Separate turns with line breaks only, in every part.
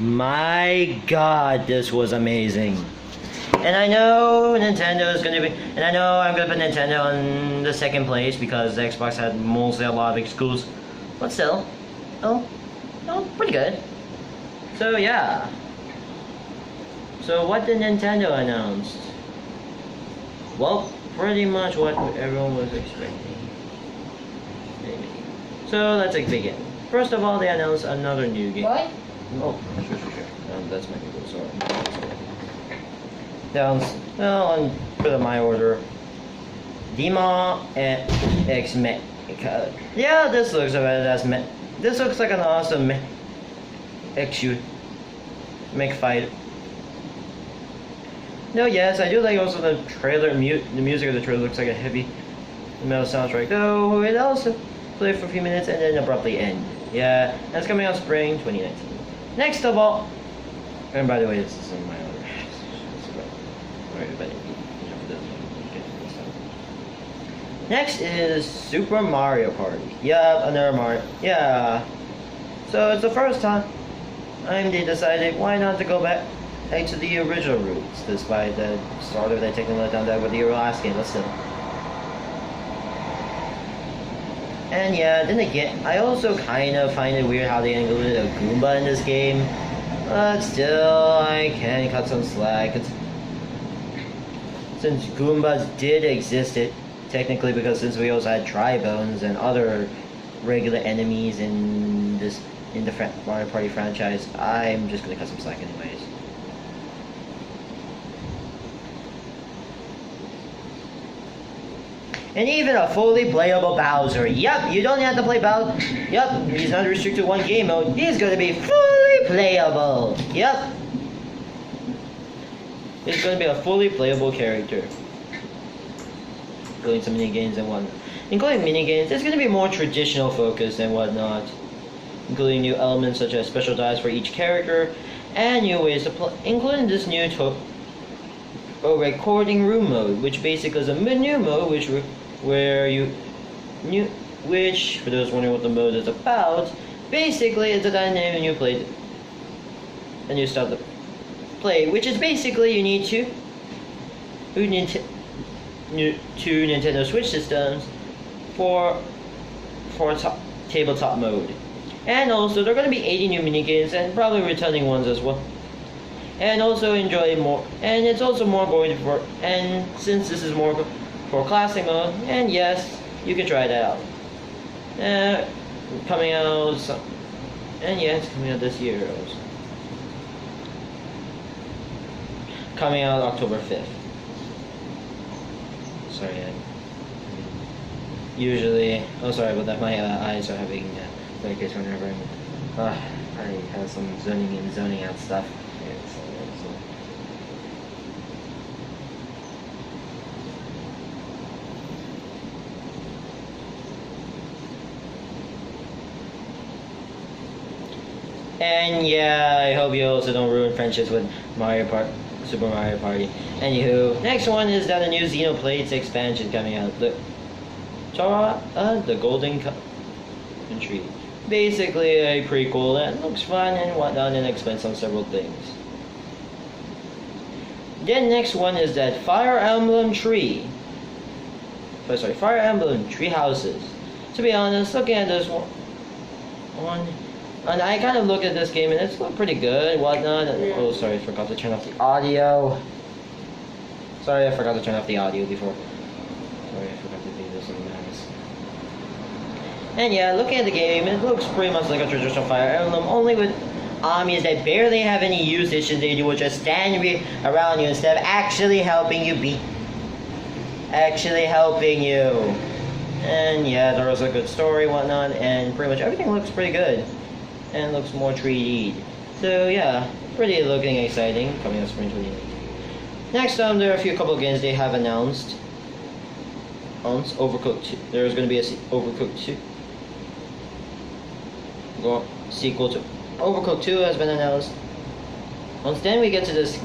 My God, this was amazing. And I know Nintendo is gonna be, and I know I'm gonna put Nintendo on the second place because the Xbox had mostly a lot of exclusives, but still, oh, pretty good. So yeah. So what did Nintendo announce? Well, pretty much what everyone was expecting. Maybe. So let's begin. First of all, they announced another new game.
What?
Oh, sure. That's my people, sorry. Down, well, on for my order. Demon X Mech. Yeah, this looks about as Mech. This looks like an awesome Mech fight. No, yes, I do like also the trailer. The music of the trailer looks like a heavy metal soundtrack. Though it also played for a few minutes and then abruptly end. Yeah, that's coming out spring 2019. Next of all, and by the way, this is in my order. Next is Super Mario Party. Yeah, another Mario. Yeah. So it's the first time they decided why not to go back to the original roots, despite the sort of they taking a letdown that with the last game, but still. And yeah, then again, I also kind of find it weird how they included a Goomba in this game. But still, I can cut some slack. Since Goombas did exist, technically, because since we also had Tri-Bones and other regular enemies in the Mario Party franchise, I'm just gonna cut some slack anyways. And even a fully playable Bowser. Yup, you don't have to play Bowser. Yup, he's not restricted to one game mode. He's gonna be fully playable. Yup. He's gonna be a fully playable character. Including some minigames and whatnot. Including minigames, it's gonna be more traditional focused and whatnot. Including new elements such as special dice for each character, and new ways to play, including this new recording room mode, which basically is a new mode which for those wondering what the mode is about, basically it's a dynamic new start to play, which is basically you need two Nintendo Switch systems for tabletop mode. And also there are going to be 80 new minigames and probably returning ones as well. And also enjoy more, and it's also more going for, and since this is more for classic mode, and yes, you can try that out. Coming out, and yeah, it's coming out this year also. Coming out October 5th. Sorry, usually, oh sorry about that, my eyes are having breakage whenever I have some zoning out stuff. And yeah, I hope you also don't ruin friendships with Super Mario Party. Anywho, next one is that a new Xenoblade expansion coming out. The Golden Country. Basically a prequel that looks fun and whatnot and explains several things. Then next one is that Fire Emblem Tree Houses. To be honest, looking at this one, and I kind of looked at this game and it's looked pretty good and whatnot. Oh, sorry, I forgot to turn off the audio. Sorry, I forgot to turn off the audio before. Sorry, I forgot to do this in mass. And yeah, looking at the game, it looks pretty much like a traditional Fire Emblem, only with armies that barely have any usage and they will just stand around you instead of actually helping you And yeah, there was a good story, whatnot, and pretty much everything looks pretty good. And looks more 3D. So yeah, pretty looking exciting, coming out spring 2018. Next there are a couple of games they have announced. Overcooked 2. There's going to be a Overcooked 2. Sequel to Overcooked 2 has been announced. Once then we get to this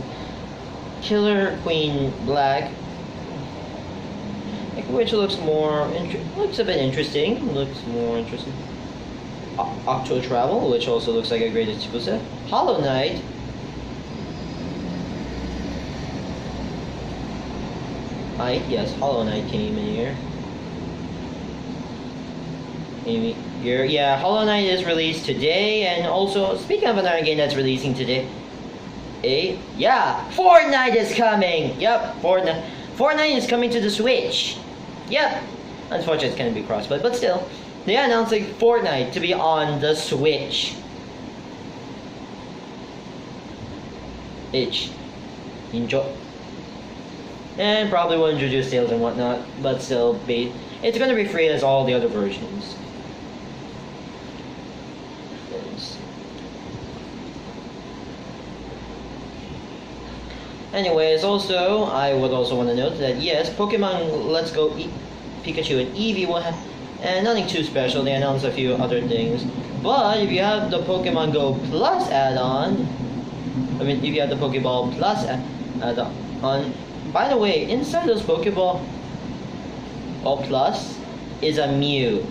Killer Queen Black, which looks a bit interesting. Looks more interesting. Octo Travel, which also looks like a great exclusive. Hollow Knight. Yes, Hollow Knight came in here. Maybe here, yeah, Hollow Knight is released today, and also speaking of another game that's releasing today, Fortnite is coming. Yep, Fortnite is coming to the Switch. Yep. Unfortunately, it's gonna be crossplay, but still, they are announcing Fortnite to be on the Switch. Enjoy. And probably will introduce sales and whatnot, but still, it's gonna be free as all the other versions. Anyways, also, I would also want to note that yes, Pokemon Let's Go Pikachu and Eevee will have, and nothing too special, they announced a few other things. But if you have the Pokemon Go Plus add-on, if you have the Pokeball Plus add-on, by the way, inside those Pokeball Plus is a Mew.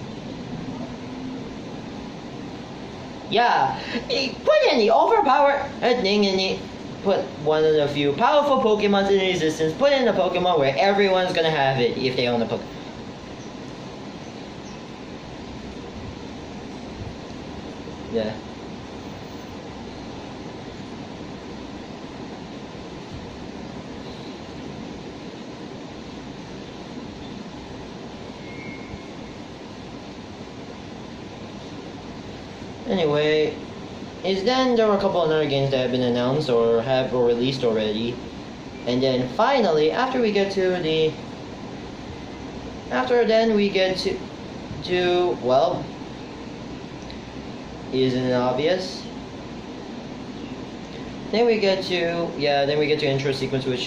Yeah, put in the overpowered thing in the. Put one of the few powerful Pokemons in existence, put in a Pokemon where everyone's gonna have it if they own a Pokemon. Yeah. Anyway, then there were a couple other games that have been announced or released already. And then finally, after then we get to well, isn't it obvious? Then we get to intro sequence with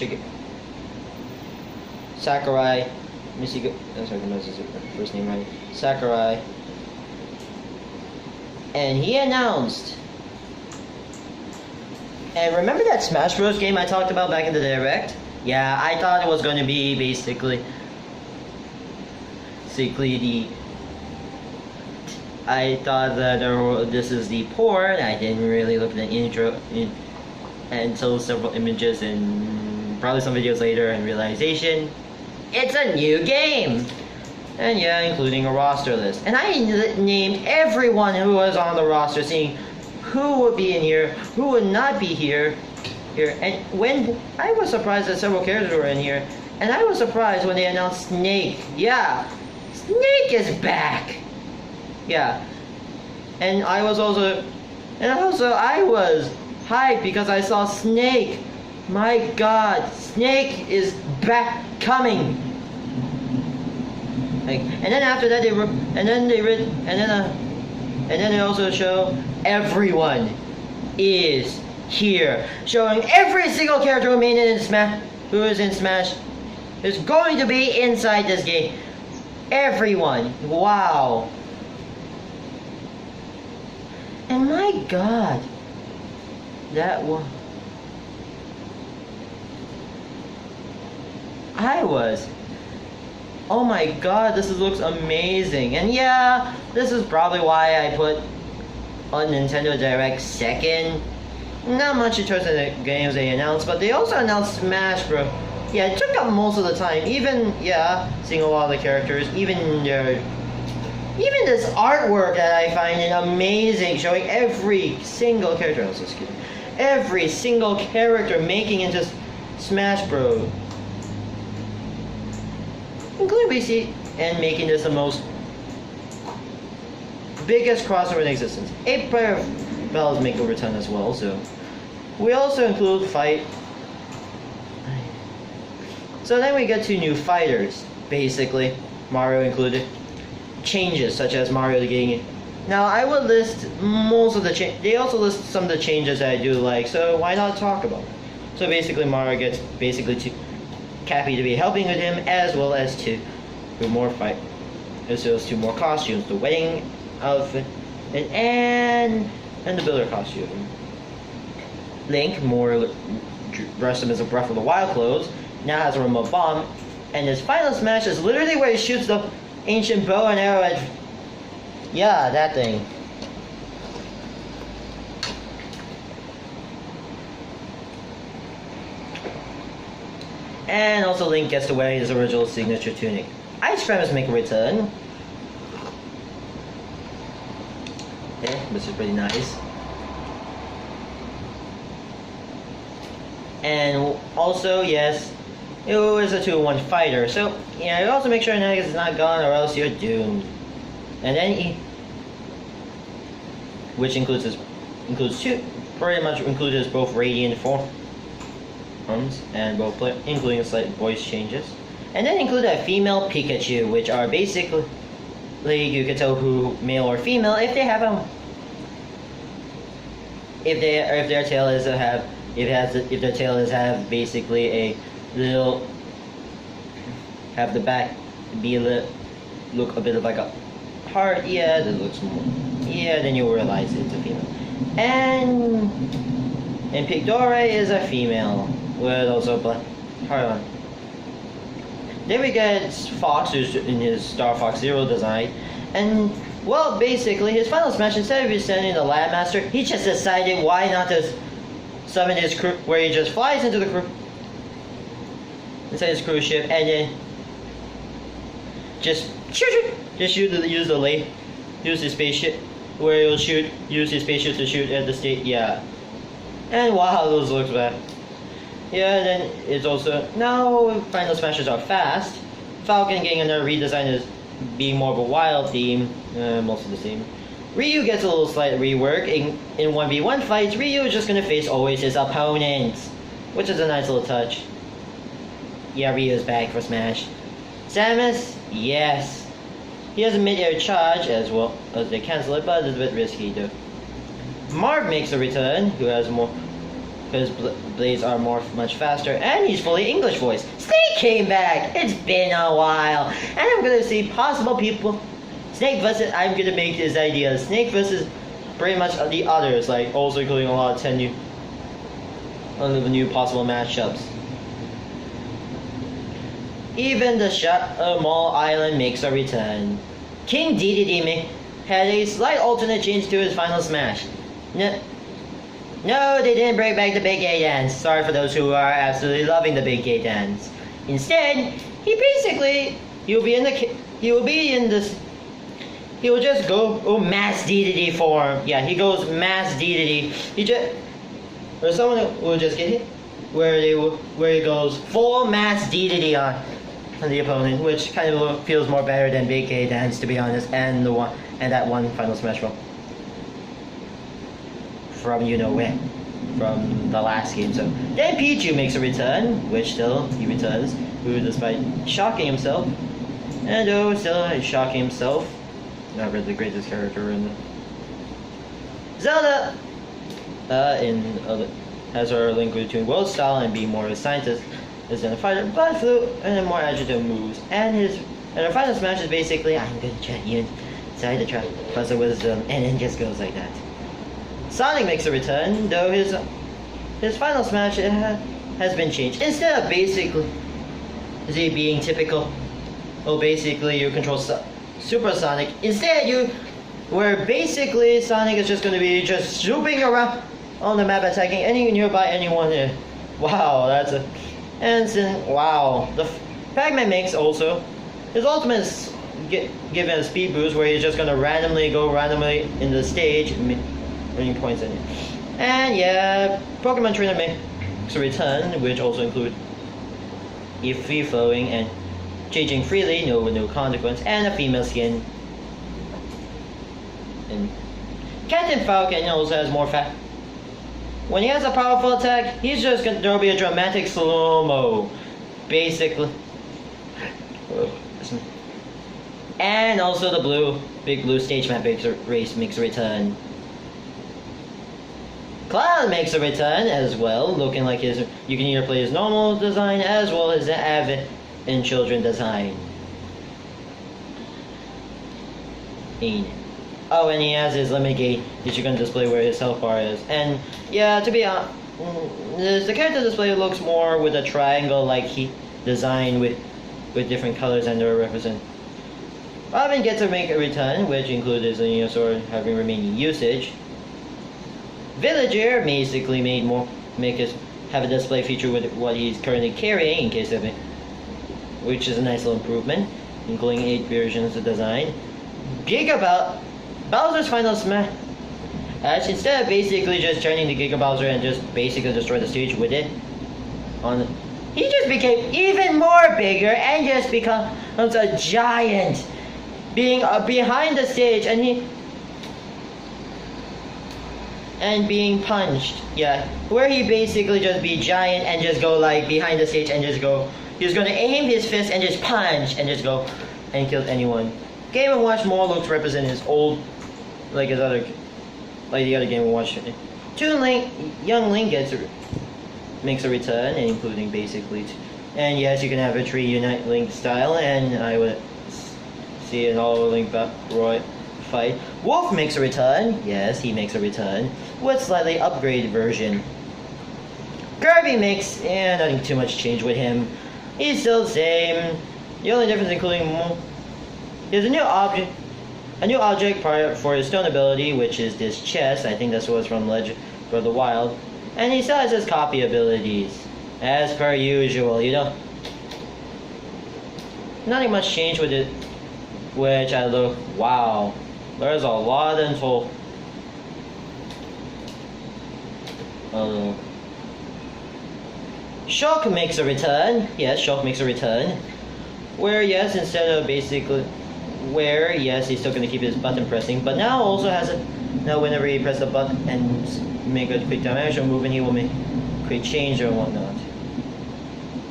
Sakurai. Let me see. I'm sorry, that's his first name right. Sakurai. And he announced. And remember that Smash Bros. Game I talked about back in the Direct? Yeah, I thought it was going to be basically I thought that this is the port. I didn't really look at the intro until several images and probably some videos later and realization it's a new game. And yeah, including a roster list. And I named everyone who was on the roster, seeing who would be in here, who would not be here. And when I was surprised that several characters were in here, and I was surprised when they announced Snake. Yeah, Snake is back. Yeah, and I was hyped because I saw Snake. My God, Snake is back, coming. And then after that and then they also show everyone is here, showing every single character who is in Smash is going to be inside this game. Everyone, wow! And my God, that one, oh my God, this looks amazing. And yeah, this is probably why I put on Nintendo Direct second. Not much in terms of the games they announced, but they also announced Smash Bros. Yeah, it took up most of the time. Even, seeing a lot of the characters, even this artwork that I find it amazing, showing every single character. Every single character making into Smash Bros. Including BC, and making this the biggest crossover in existence. 8-player battles make over 10 as well, so we also include so then we get to new fighters, basically, Mario included. Changes, such as Mario getting it. Now I would list most of the they also list some of the changes that I do like, so why not talk about them? So basically Mario gets Cappy to be helping with him, as well as to more costumes, the wedding outfit, and the builder costume. Link, more dressed him as a Breath of the Wild clothes, now has a remote bomb, and his final smash is literally where he shoots the ancient bow and arrow at, that thing. And also Link gets to wear his original signature tunic. Ice Premise make a return. Okay, this is pretty nice. And also, yes, it was a 2-1 fighter. So, yeah, you also make sure Nagus is not gone or else you're doomed. And then which includes pretty much includes both Radiant forms and both including slight voice changes. And then include a female Pikachu, which are basically you can tell who male or female if they have a if their tail is if their tail is have basically a little have the back be a little look a bit like a heart. Yeah, that looks more. Yeah, then you realize it's a female. And Pigdora is a female with also black heart on. Then we get Fox, who's in his Star Fox Zero design, and well, basically his final smash, instead of sending the Lab Master, he just decided why not to summon his crew, where he just flies into the crew, inside his cruise ship, and then just use his spaceship, where he'll use his spaceship to shoot at the state. Yeah, and wow, those looks bad. Yeah, then it's also now Final Smashes are fast. Falcon getting another redesign is being more of a wild theme, most of the same. Ryu gets a little slight rework. In 1v1 fights, Ryu is just gonna face always his opponents, which is a nice little touch. Yeah, Ryu is back for Smash. Samus, yes. He has a mid-air charge as well as they cancel it, but it's a bit risky though. Marv makes a return, who has more. His blades are much faster, and he's fully English voice. Snake came back! It's been a while, and I'm gonna see possible people. Snake versus, I'm gonna make this idea. Snake versus pretty much the others, like also including a lot of new possible matchups. Even the Mall Island makes a return. King Dedede had a slight alternate change to his final smash. No, they didn't bring back the Big Gay Dance. Sorry for those who are absolutely loving the Big Gay Dance. Instead, he'll just go Mass Dedede form. Yeah, he goes Mass Dedede. Or someone will just get hit, where he goes full Mass Dedede on the opponent, which kind of feels more better than Big Gay Dance, to be honest, and that one Final Smash roll. From you know where, from the last game. So then Pichu makes a return, which still he returns, who despite shocking himself, and still he's shocking himself. Never the greatest character in the Zelda. Has her link between world style and being more of a scientist is than a fighter, but flew and more agitated moves. And her final smash is basically I'm gonna chat you inside the trap, plus the wisdom, and then just goes like that. Sonic makes a return, though his final smash has been changed. Instead of basically being typical, basically you control Super Sonic. Instead, where basically Sonic is just going to be just swooping around on the map, attacking any nearby anyone. Wow, wow. The Pac-Man makes also his ultimate is given a speed boost, where he's just going to randomly in the stage. Winning points in it. And yeah, Pokemon Trainer makes a return, which also include free flowing and changing freely, no consequence, and a female skin. And Captain Falcon also has more fat. When he has a powerful attack, there'll be a dramatic slow-mo, basically. And also the big blue stage map race makes a return. Cloud makes a return as well, looking like you can either play his normal design as well as the Avid and Children design. Oh, and he has his limit gate, which you can display where his health bar is. And yeah, to be honest, the character display looks more with a triangle like he designed with different colors and they represent. Robin gets to make a return, which includes his Venusaur having remaining usage. Villager basically have a display feature with what he's currently carrying in case of it, which is a nice little improvement, including 8 versions of design. Giga Bowser's Final Smash. Instead of basically just turning the Giga Bowser and just basically destroy the stage with it, he just became even more bigger and just becomes a giant, being behind the stage and being punched. Yeah, where he basically just be giant and just go like behind the stage and just go. He's gonna aim his fist and just punch and just go and kill anyone. Game & Watch more looks represent his old, like the other Game & Watch. Young Link makes a return, including basically, and yes, you can have a Tree Unite Link style, and I would see an all Link Roy fight. Wolf makes a return. Yes, he makes a return with slightly upgraded version. Kirby makes, nothing too much change with him. He's still the same. The only difference including there's a new object part for his stone ability, which is this chest. I think that's what's from Legend of the Wild. And he still has his copy abilities. As per usual, nothing much changed with it. Which I look, wow. There's a lot until Shulk makes a return. Yes, Shulk makes a return. Where yes, instead of basically he's still gonna keep his button pressing, but now also has a whenever he press the button and make a quick time action move, and he will make quick change or whatnot.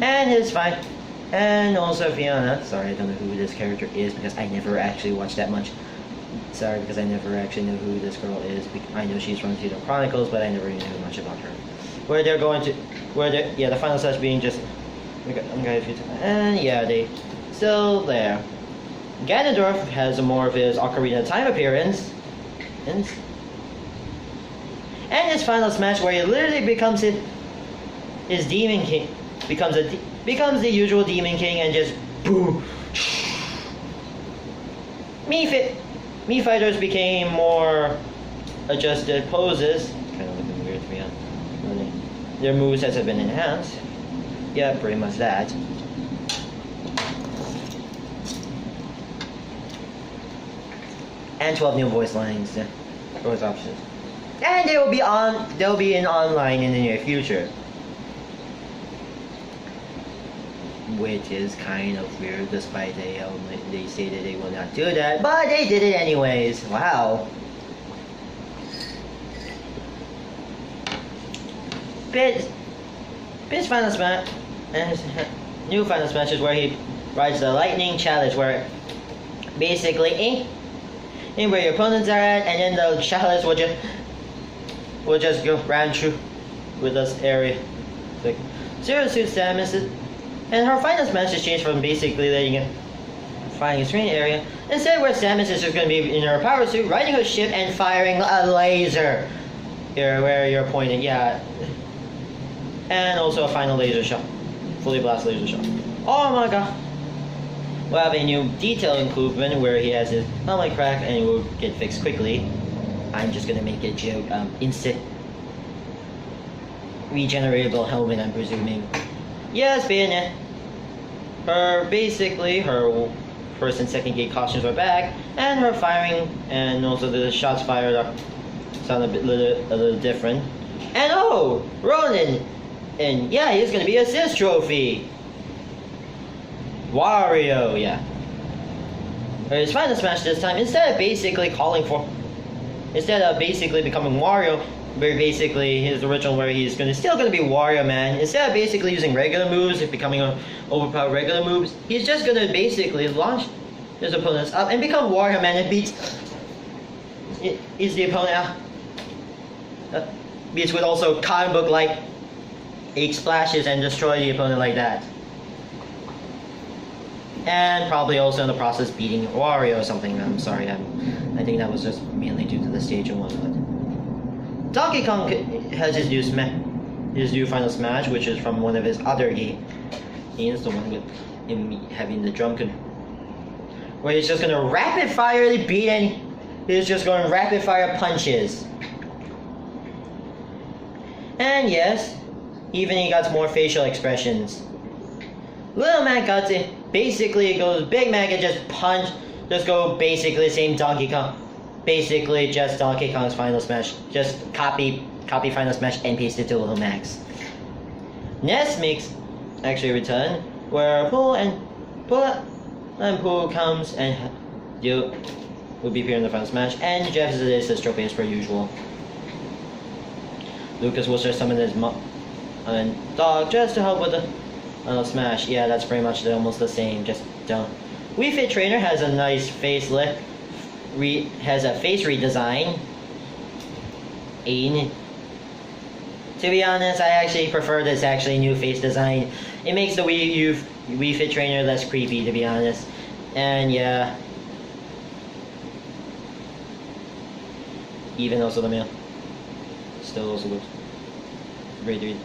And his fight. And also Fiona. Sorry, I don't know who this character is because I never actually watched that much. Sorry, because I never actually know who this girl is. I know she's from Xeno Chronicles, but I never really knew much about her. The final slash being just, and yeah, they still there. Ganondorf has more of his Ocarina of Time appearance, and his final smash where he literally becomes his Demon King, becomes the usual Demon King and just boom. Mii fighters became more adjusted poses. Kind of looking weird to me. Their movesets have been enhanced. Yeah, pretty much that. And 12 new voice lines, voice options. And they'll be in online in the near future. Which is kind of weird, despite they stated they will not do that, but they did it anyways. Wow. Pit's final smash and his new final smash is where he rides the lightning chalice, where basically aim where your opponents are at, and then the chalice will just go round through with this area. Like Zero Suit Samus, and her final smash is changed from basically letting it fighting a screen area. Instead, where Samus is just going to be in her power suit, riding her ship and firing a laser. Here, where you're pointing, yeah. And also a final laser shot. Fully blast laser shot. Oh my god. We'll have a new detail improvement where he has his helmet crack and it will get fixed quickly. I'm just gonna make a joke. Instant regeneratable helmet, I'm presuming. Yes, Bayonetta. Her first and second gate costumes are back, and her firing and also the shots fired sound a little different. And oh, Ronin! And yeah, he's gonna be assist trophy. Wario, yeah. His final smash this time, instead of basically becoming Wario, where basically his original where he's still gonna be Wario Man, instead of basically using regular moves and becoming overpowered regular moves, he's just gonna basically launch his opponents up and become Wario Man and beats the opponent out. Beats with also comic book like 8 splashes and destroy the opponent like that. And probably also in the process beating Wario or something. I'm sorry, I think that was just mainly due to the stage and whatnot. Donkey Kong has his new final smash, which is from one of his other games, the one with him having the drum where he's just gonna rapid fire beat he's just going rapid fire punches. And yes, Even he got more facial expressions. Little Mac got it. Basically, it goes Big Mac and just go basically same Donkey Kong. Basically, just Donkey Kong's Final Smash. Just copy Final Smash and paste it to Little Mac's. Ness makes actually return, where Pooh comes and you will be appearing in the Final Smash, and Jeff is his trophy as per usual. Lucas will just summon his mom and dog just to help with the Smash. Yeah, that's pretty much almost the same, just don't. Wii Fit Trainer has a nice facelift, has a face redesign. To be honest, I actually prefer this actually new face design. It makes the Wii Fit Trainer less creepy, to be honest. And yeah. Even also the male. Still also looks great, dude.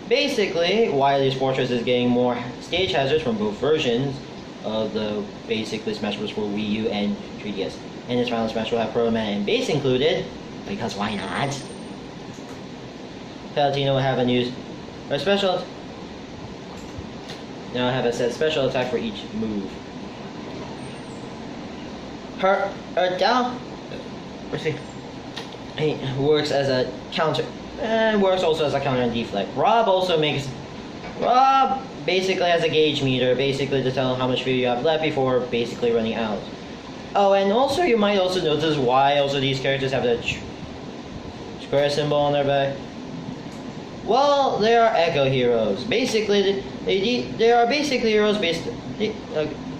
Basically, Wily's Fortress is getting more stage hazards from both versions of the basically Smash Bros. For Wii U and 3DS. And this Final Smash will have Proto Man and Bass included, because why not? Palutena will have a special. Now I have a set special attack for each move. Her down. Let's see. He works as a counter, and works also as a counter and deflect. Rob basically has a gauge meter, basically to tell how much fuel you have left before basically running out. Oh, and also you might also notice why also these characters have the square symbol on their back. Well, they are Echo heroes. Basically, they are basically heroes based.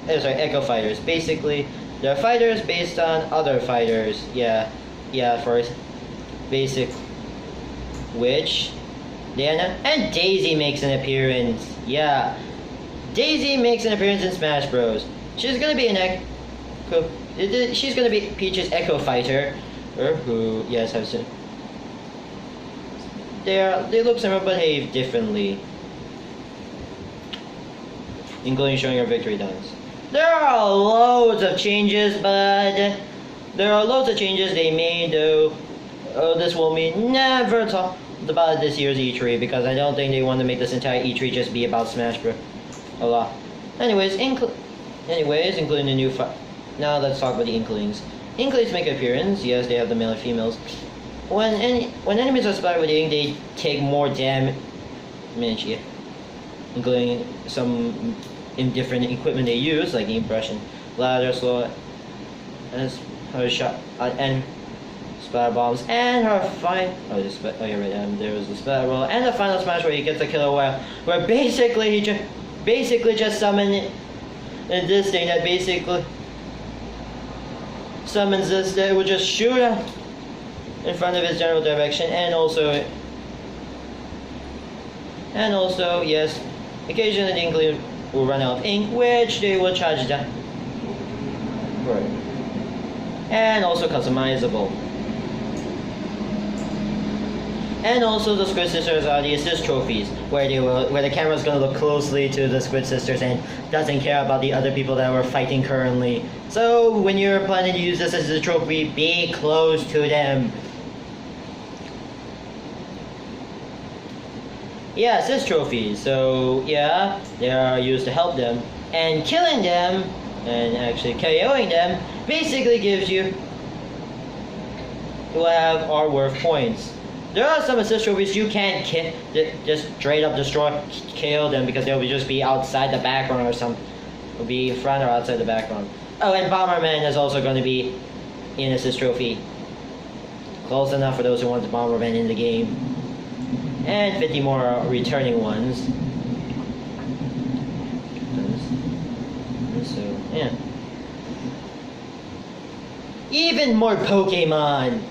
Echo fighters. Basically, they're fighters based on other fighters. Yeah, for basic. Which, Diana and Daisy makes an appearance. Yeah, Daisy makes an appearance in Smash Bros. She's gonna be an Echo. She's gonna be Peach's Echo fighter, who has to. They look similar but behave differently, including showing her victory dance. There are loads of changes, but they made though. This will be never talked about this year's E3 because I don't think they want to make this entire E3 just be about Smash Bros. A lot. Anyways, including the new now let's talk about the Inklings. Inklings make an appearance. Yes, they have the male and females. When enemies are splattered with ink, they take more damage, including some different equipment they use, like ink brush and ladder, slow, and her shot, and splatter bombs, and her there was the splatter roll, and the final smash where he gets a killer where basically he just summoned in this thing that basically summons this that would just shoot in front of his general direction, and also yes, occasionally the Inkling will run out of ink, which they will charge down. Right. And also customizable. And also the Squid Sisters are the assist trophies, where the camera's gonna look closely to the Squid Sisters and doesn't care about the other people that we're fighting currently. So when you're planning to use this as a trophy, be close to them. Yeah, assist trophies. So yeah, they are used to help them, and killing them and actually KOing them basically gives you are worth points. There are some assist trophies you can't just straight up destroy, KO them because they'll just be outside the background or something. Will be in front or outside the background. Oh, and Bomberman is also going to be in assist trophy. Close enough for those who want the Bomberman in the game. And 50 more returning ones. So, yeah. Even more Pokemon!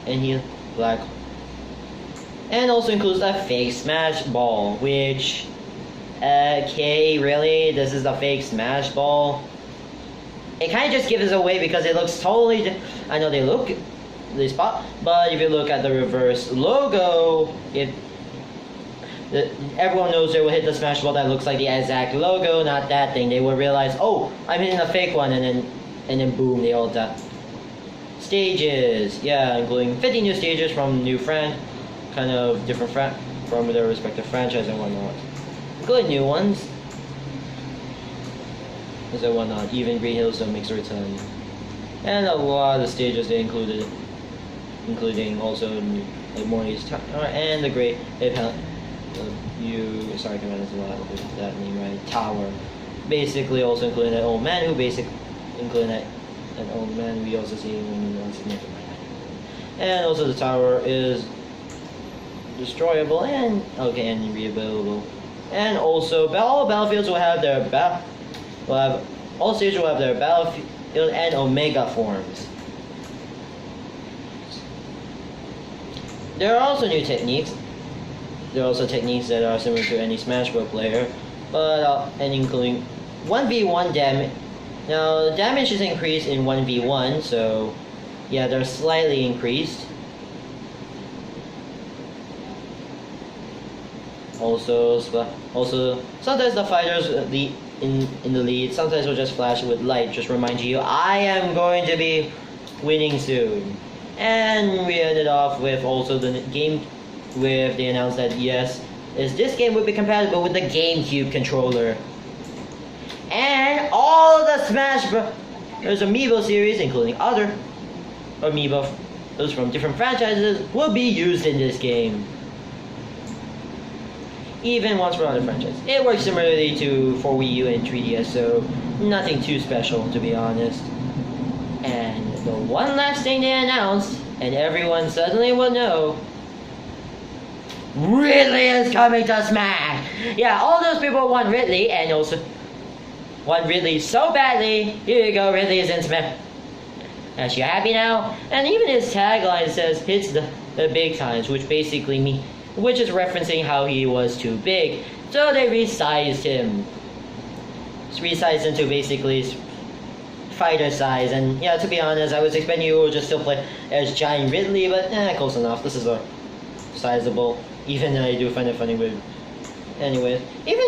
And here, black. And also includes a fake Smash Ball, which... Okay, really? This is the fake Smash Ball? It kind of just gives us away because it looks totally... I know they look... the spot, but if you look at the reverse logo, everyone knows they will hit the Smash Ball that looks like the exact logo, not that thing. They will realize, oh, I'm hitting a fake one, and then boom, they all die. Stages, yeah, including 50 new stages from new friend, kind of different from their respective franchise and whatnot. Good new ones. And whatnot. Even Green Hill Zone makes a return. And a lot of stages they included, including also like Morty's Tower and the Great sorry, I can't remember that name right. Tower. Basically, also including that old man including that old man we also see once again. And also the tower is destroyable and rebuildable. And also all battlefields will have their all stages will have their battlefield and Omega forms. There are also new techniques. There are also techniques that are similar to any Smash Bros. Player, but and including 1v1 damage. Now damage is increased in 1v1, so yeah, they're slightly increased. Also, sometimes the fighters in the lead sometimes will just flash with light, just remind you I am going to be winning soon. And we ended off with also the game with they announced that yes, this game would be compatible with the GameCube controller. And all the Smash Bros. Amiibo series, including other Amiibo those from different franchises, will be used in this game. Even ones from other franchises. It works similarly for Wii U and 3DS, so nothing too special, to be honest. And the one last thing they announced, and everyone suddenly will know, Ridley is coming to Smash! Yeah, all those people want Ridley, and also want Ridley so badly. Here you go, Ridley is in Smash. Are you happy now? And even his tagline says hits the big times, which is referencing how he was too big. So they resized him. Resized him to basically fighter size. And yeah, to be honest, I was expecting you would just still play as Giant Ridley, but close enough. This is a sizable. Even I do find it funny with. Anyways, even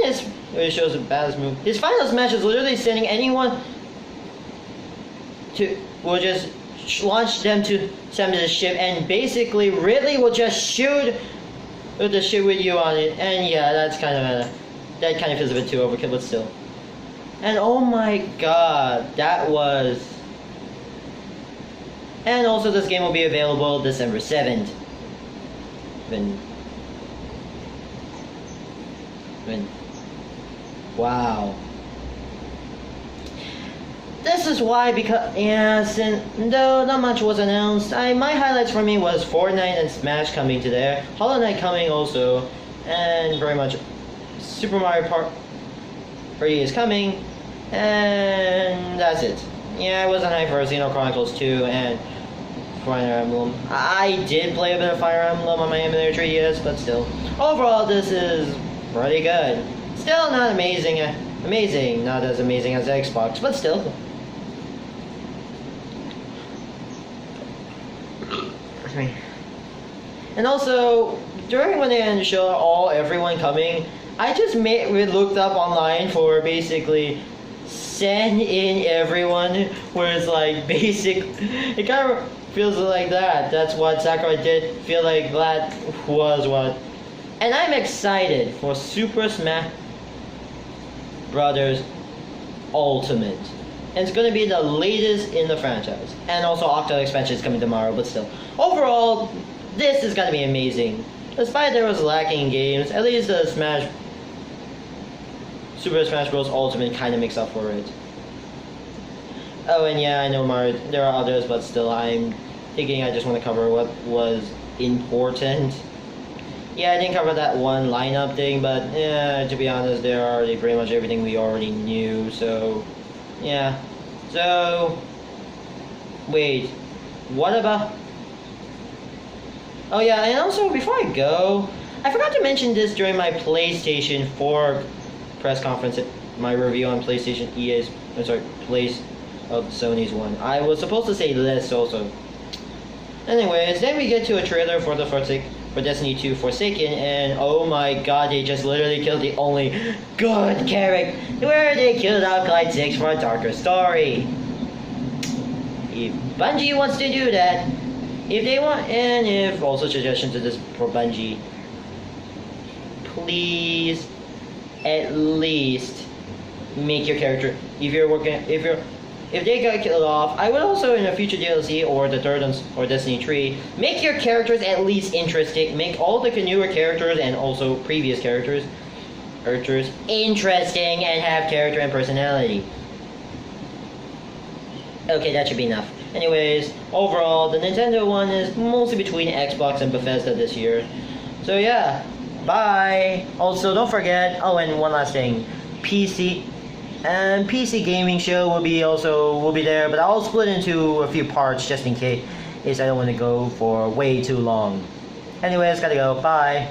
it shows a badass move. His final smash is literally sending anyone will just launch them to the ship, and basically Ridley will just shoot with the ship with you on it. And yeah, that kind of feels a bit too overkill, but still. And oh my god, that was. And also this game will be available December 7th. Wow. This is why, because since though not much was announced, my highlights for me was Fortnite and Smash coming to there, Hollow Knight coming also, and very much Super Mario Party is coming, and that's it. Yeah, I wasn't hyped for Xeno Chronicles 2 and Fire Emblem. I did play a bit of Fire Emblem on my emulator 3DS, but still, overall this is pretty good. Still not amazing, not as amazing as Xbox, but still. And also, during when they ended the show, everyone coming, I just looked up online for basically send in everyone, where it's like it kind of feels like that. That's what Sakurai did. Feel like that was what. And I'm excited for Super Smash Brothers Ultimate. And it's going to be the latest in the franchise. And also Octo expansion is coming tomorrow, but still. Overall, this is going to be amazing. Despite there was lacking games, at least the Super Smash Bros. Ultimate kind of makes up for it. Oh, and yeah, I know Mario, there are others, but still, I'm thinking I just want to cover what was important. Yeah, I didn't cover that one lineup thing, but yeah, to be honest, they're already pretty much everything we already knew, so yeah. So, wait, what about... Oh yeah, and also, before I go, I forgot to mention this during my PlayStation 4 press conference, my review on PlayStation of Sony's one. I was supposed to say this also. Anyways, then we get to a trailer for Destiny 2 Forsaken, and oh my god, they just literally killed the only good character, where they killed out Clyde 6 for a darker story. If Bungie wants to do that, if they want, and if also suggestions to this for Bungie, please at least make your character, if they got killed off, I would also in a future DLC or the third or Destiny 3 make your characters at least interesting. Make all the newer characters and also previous characters interesting and have character and personality. Okay, that should be enough. Anyways, overall, the Nintendo one is mostly between Xbox and Bethesda this year. So yeah, bye. Also, don't forget. Oh, and one last thing, PC gaming show will be there, but I'll split into a few parts just in case I don't want to go for way too long. Anyways, gotta go. Bye.